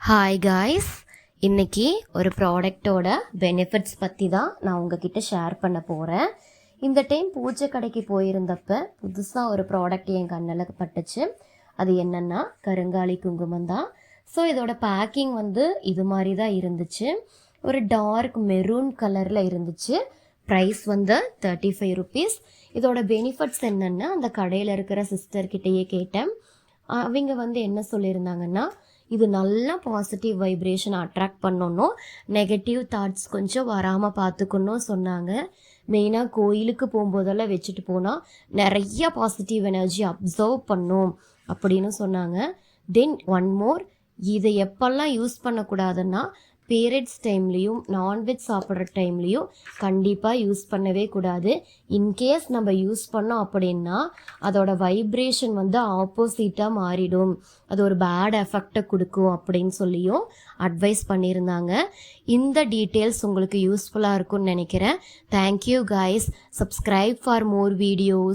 Hi guys, இன்றைக்கி ஒரு ப்ராடக்டோட பெனிஃபிட்ஸ் பற்றி தான் நான் உங்ககிட்ட ஷேர் பண்ண போகிறேன். இந்த டைம் பூஜை கடைக்கு போயிருந்தப்ப புதுசாக ஒரு ப்ராடக்ட் என் கண்ணில் பட்டுச்சு. அது என்னென்னா கருங்காலி குங்குமம் தான். ஸோ இதோட பேக்கிங் இது மாதிரி தான் இருந்துச்சு. ஒரு டார்க் மெரூன் கலரில் இருந்துச்சு. Price 35 rupees. இதோட பெனிஃபிட்ஸ் என்னென்னா அந்த கடையில் இருக்கிற சிஸ்டர்கிட்டயே கேட்டேன். அவங்க என்ன சொல்லியிருந்தாங்கன்னா, இது நல்லா பாசிட்டிவ் வைப்ரேஷன் அட்ராக்ட் பண்ணணும், நெகட்டிவ் தாட்ஸ் கொஞ்சம் வராமல் பார்த்துக்கணும் சொன்னாங்க. மெயினாக கோயிலுக்கு போகும்போதெல்லாம் வச்சுட்டு போனால் நிறைய பாசிட்டிவ் எனர்ஜி அப்சர்வ் பண்ணும் அப்படின்னு சொன்னாங்க. தென் ஒன் மோர், இதை எப்பெல்லாம் யூஸ் பண்ணக்கூடாதுன்னா பீரியட்ஸ் டைம்லேயும் நான்வெஜ் சாப்பிட்ற டைம்லேயும் கண்டிப்பாக யூஸ் பண்ணவே கூடாது. இன்கேஸ் நம்ம யூஸ் பண்ணோம் அப்படின்னா அதோட வைப்ரேஷன் ஆப்போசிட்டாக மாறிடும், அது ஒரு பேட் எஃபெக்டை கொடுக்கும் அப்படின்னு சொல்லியும் அட்வைஸ் பண்ணியிருந்தாங்க. இந்த டீட்டெயில்ஸ் உங்களுக்கு யூஸ்ஃபுல்லாக இருக்கும்னு நினைக்கிறேன். Thank you guys. Subscribe for more videos.